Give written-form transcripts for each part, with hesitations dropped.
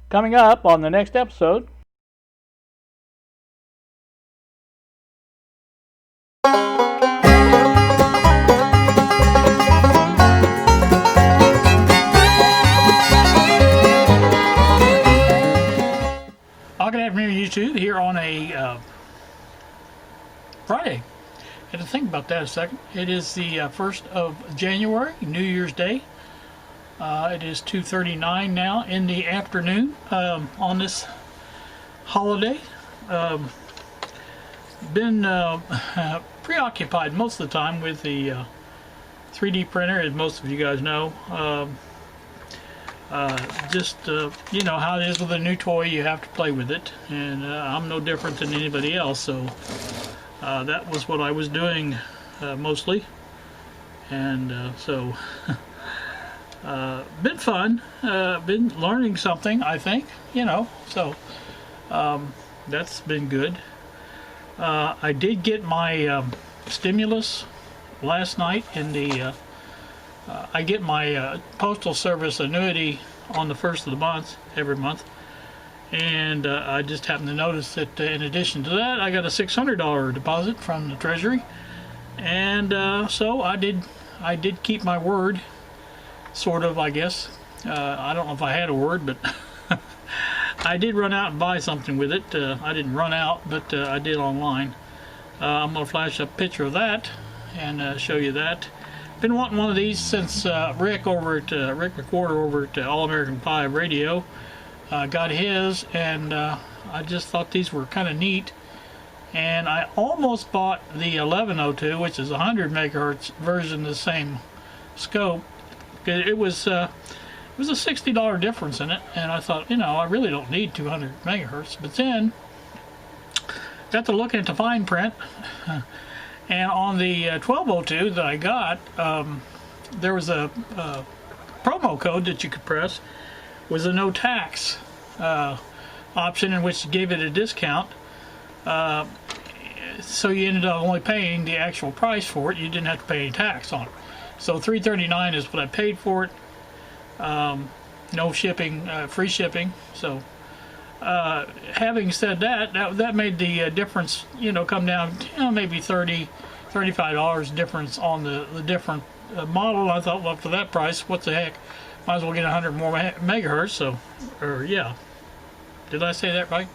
Coming up on the next episode. Good afternoon, YouTube, here on a Friday. I had to think about that a second. It is the 1st of January, New Year's Day. It is 2:39 now in the afternoon on this holiday. Been preoccupied most of the time with the 3D printer, as most of you guys know. You know how it is with a new toy, you have to play with it, and I'm no different than anybody else, so that was what I was doing mostly, and been fun, been learning something, I think, you know, so that's been good. I did get my stimulus last night in the I get my postal service annuity on the 1st of the month, every month, and I just happened to notice that in addition to that, I got a $600 deposit from the Treasury, and so I did keep my word, sort of, I guess. I don't know if I had a word, but I did run out and buy something with it. I didn't run out, but I did online. I'm going to flash up a picture of that and show you that. Been wanting one of these since Rick Recorder over at All American 5 Radio got his, and I just thought these were kind of neat, and I almost bought the 1102, which is a 100 megahertz version of the same scope. It was a $60 difference in it, and I thought, you know, I really don't need 200 megahertz, but then got to looking at the fine print. And on the 1202 that I got, there was a promo code that you could press, was a no tax option, in which gave it a discount. So you ended up only paying the actual price for it. You didn't have to pay any tax on it. So $339 is what I paid for it. No shipping, free shipping. So having said that, that made the difference, you know, come down, you know, maybe $35 difference on the different model. I thought, well, for that price, what the heck, might as well get 100 more megahertz. So, or yeah, did I say that right?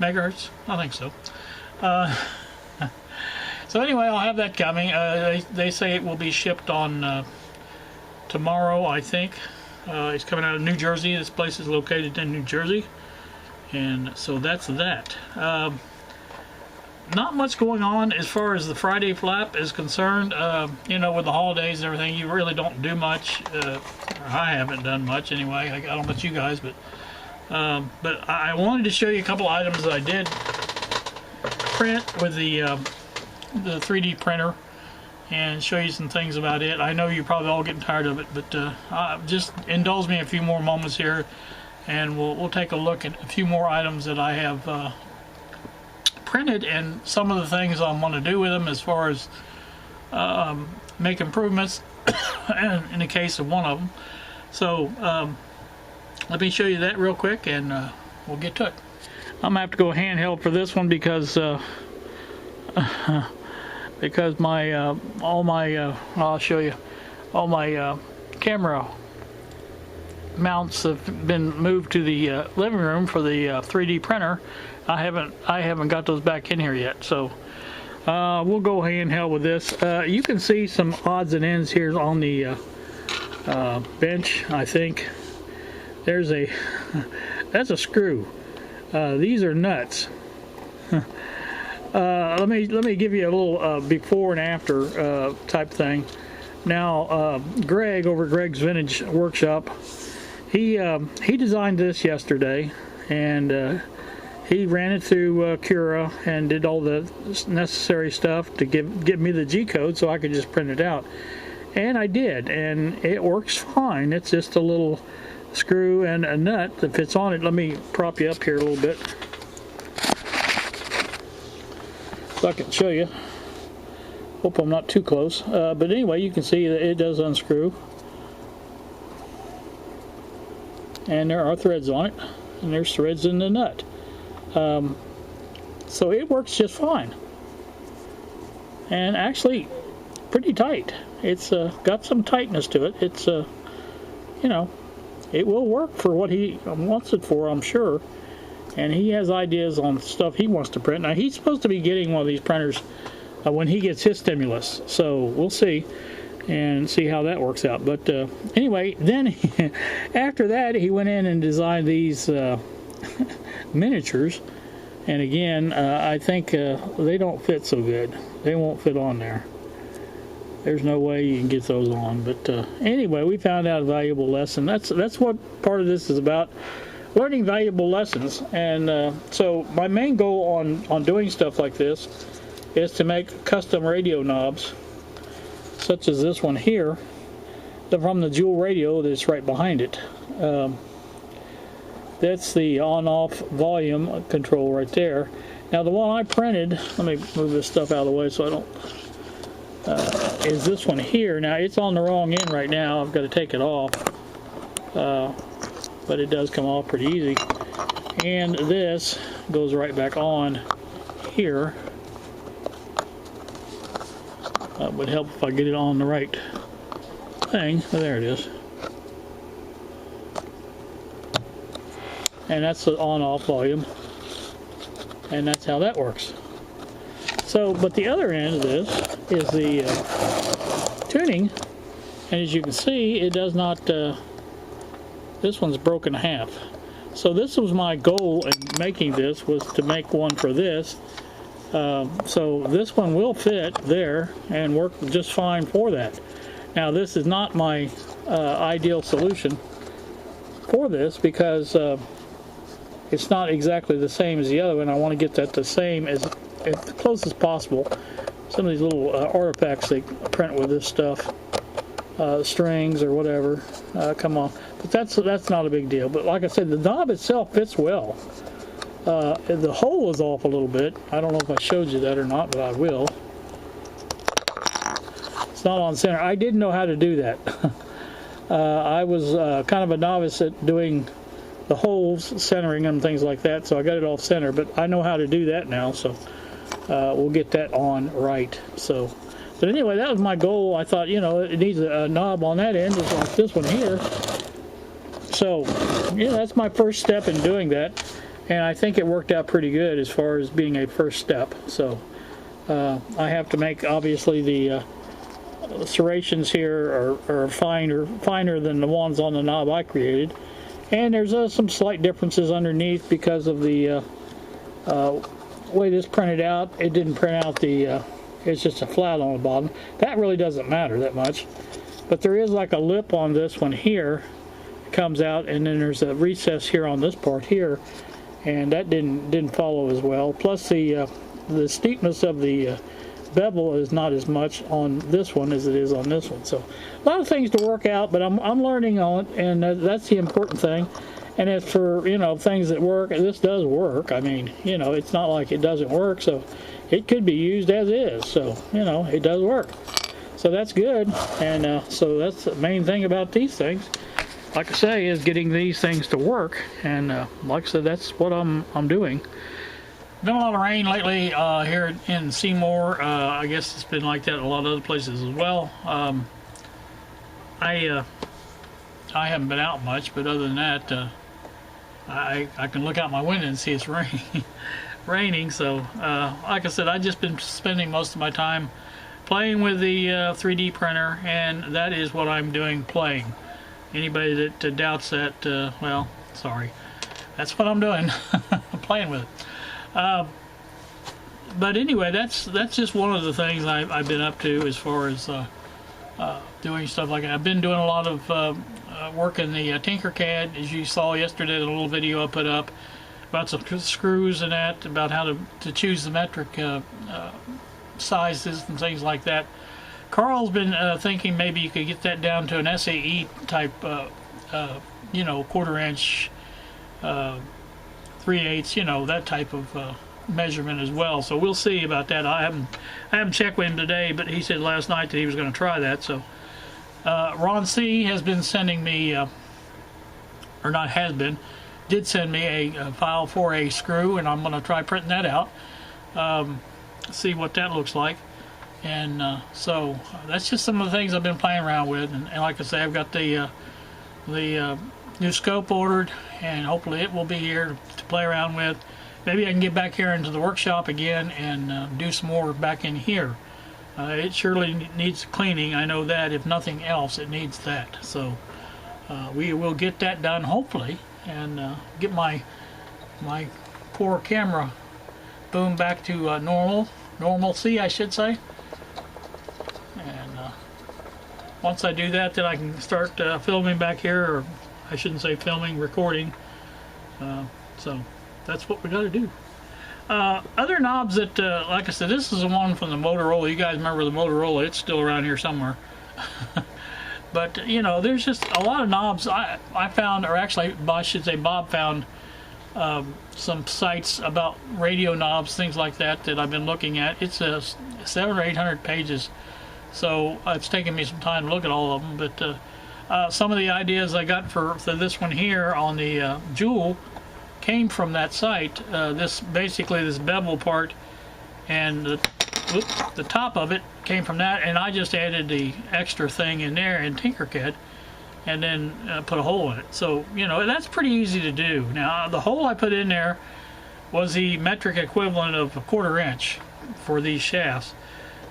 Megahertz? I think so. So anyway, I'll have that coming. They say it will be shipped on tomorrow, I think. It's coming out of New Jersey. This place is located in New Jersey. And so that's that. Not much going on as far as the Friday flap is concerned. You know, with the holidays and everything, you really don't do much. I haven't done much anyway. I don't know about you guys, but I wanted to show you a couple items that I did print with the 3D printer, and show you some things about it. I know you're probably all getting tired of it, but just indulge me a few more moments here, and we'll take a look at a few more items that I have printed, and some of the things I want to do with them as far as make improvements in the case of one of them. So let me show you that real quick, and we'll get to it. I'm gonna have to go handheld for this one because my I'll show you, all my camera mounts have been moved to the living room for the 3D printer. I haven't got those back in here yet, so we'll go handheld with this. You can see some odds and ends here on the bench. I think there's that's a screw. These are nuts. Let me give you a little before and after type thing. Now, Greg over at Greg's Vintage Workshop, he designed this yesterday, and he ran it through Cura and did all the necessary stuff to give me the G code so I could just print it out. And I did, and it works fine. It's just a little screw and a nut that fits on it. Let me prop you up here a little bit so I can show you. Hope I'm not too close. But anyway, you can see that it does unscrew. And there are threads on it. and there's threads in the nut. So it works just fine, and actually pretty tight. It's got some tightness to it. It's you know, it will work for what he wants it for, I'm sure. And he has ideas on stuff he wants to print. Now he's supposed to be getting one of these printers when he gets his stimulus, so we'll see and see how that works out. But anyway, then after that he went in and designed these miniatures, and again I think they don't fit so good. They won't fit on there. There's no way you can get those on. But anyway, we found out a valuable lesson. That's what part of this is about, learning valuable lessons. And so my main goal on doing stuff like this is to make custom radio knobs, such as this one here, from the Jewel radio that's right behind it. That's the on-off volume control right there. Now the one I printed, let me move this stuff out of the way so I don't, is this one here. Now it's on the wrong end right now. I've got to take it off, but it does come off pretty easy. And this goes right back on here. That would help if I get it on the right thing. Oh, there it is. And that's the on-off volume, and that's how that works. So, but the other end of this is the tuning, and as you can see, it does not, this one's broken in half. So this was my goal in making this, was to make one for this. So this one will fit there and work just fine for that. Now this is not my ideal solution for this, because it's not exactly the same as the other one. I want to get that the same as close as possible. Some of these little artifacts they print with this stuff, strings or whatever, come on. But that's not a big deal. But like I said, the knob itself fits well. The hole is off a little bit. I don't know if I showed you that or not, but I will. It's not on center. I didn't know how to do that. I was kind of a novice at doing the holes, centering them, things like that, so I got it off center, but I know how to do that now, so we'll get that on right. So, but anyway, that was my goal. I thought, you know, it needs a knob on that end, just like this one here. So, yeah, that's my first step in doing that, and I think it worked out pretty good as far as being a first step. So, I have to make, obviously, the serrations here are finer than the ones on the knob I created. And there's some slight differences underneath because of the way this printed out. It didn't print out the, it's just a flat on the bottom. That really doesn't matter that much. But there is like a lip on this one here. It comes out, and then there's a recess here on this part here. And that didn't follow as well. Plus the steepness of the bevel is not as much on this one as it is on this one. So a lot of things to work out, but I'm learning on it, and that's the important thing. And as for, you know, things that work, this does work. I mean, you know, it's not like it doesn't work, so it could be used as is. So, you know, it does work. So that's good. And so that's the main thing about these things, like I say, is getting these things to work. And like I said, that's what I'm doing. Been a lot of rain lately here in Seymour. I guess it's been like that in a lot of other places as well. I haven't been out much, but other than that, I can look out my window and see it's raining. So, like I said, I've just been spending most of my time playing with the 3D printer, and that is what I'm doing, playing. Anybody that doubts that, well, sorry. That's what I'm doing, playing with it. But anyway, that's just one of the things I've been up to as far as doing stuff like that. I've been doing a lot of work in the Tinkercad, as you saw yesterday, the little video I put up about some screws and that, about how to choose the metric sizes and things like that. Carl's been thinking maybe you could get that down to an SAE type, you know, 1/4 inch, 3/8, you know, that type of measurement as well. So we'll see about that. I haven't checked with him today, but he said last night that he was going to try that. So Ron C has been sending me, or not has been, did send me a file for a screw, and I'm going to try printing that out, see what that looks like. And so that's just some of the things I've been playing around with. And like I say, I've got the new scope ordered, and hopefully it will be here to play around with. Maybe I can get back here into the workshop again and do some more back in here. It surely needs cleaning. I know that. If nothing else, it needs that. So we will get that done, hopefully, and get my poor camera boom back to normalcy, I should say. And once I do that, then I can start filming back here, or I shouldn't say filming, recording. So that's what we got to do. Other knobs that, like I said, this is the one from the Motorola. You guys remember the Motorola? It's still around here somewhere. But, you know, there's just a lot of knobs I found, or actually, I should say Bob found some sites about radio knobs, things like that I've been looking at. It's 700 or 800 pages, so it's taken me some time to look at all of them. But some of the ideas I got for this one here on the Jewel came from that site. Basically this bevel part, and the top of it came from that, and I just added the extra thing in there in Tinkercad, and then put a hole in it. So, you know, that's pretty easy to do. Now, the hole I put in there was the metric equivalent of 1/4 inch for these shafts,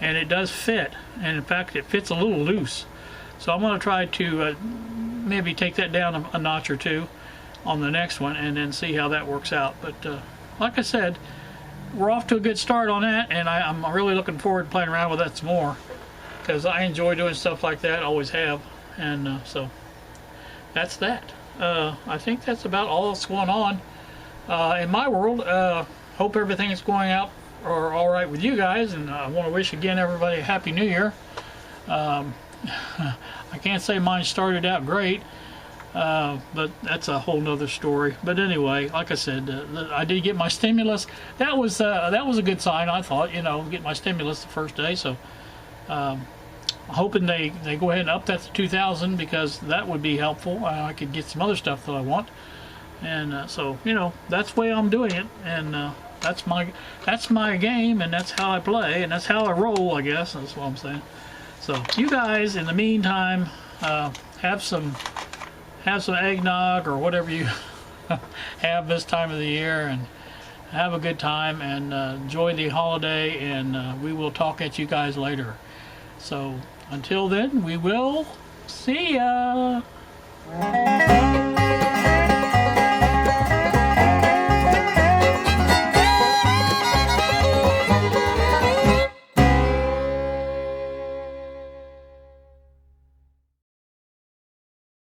and it does fit, and in fact it fits a little loose. So I'm going to try to maybe take that down a notch or two on the next one, and then see how that works out. But like I said, we're off to a good start on that, and I'm really looking forward to playing around with that some more, because I enjoy doing stuff like that, always have. And so that's that. I think that's about all that's going on in my world. Hope everything is going out or all right with you guys, and I want to wish again everybody a Happy New Year. I can't say mine started out great, but that's a whole nother story. But anyway, like I said, I did get my stimulus. That was a good sign, I thought. You know, get my stimulus the first day. So hoping they go ahead and up that to 2,000, because that would be helpful. I could get some other stuff that I want, and so, you know, that's the way I'm doing it, and that's my game, and that's how I play, and that's how I roll, I guess. That's what I'm saying. So you guys, in the meantime, have some eggnog or whatever you have this time of the year, and have a good time, and enjoy the holiday, and we will talk at you guys later. So until then, we will see ya.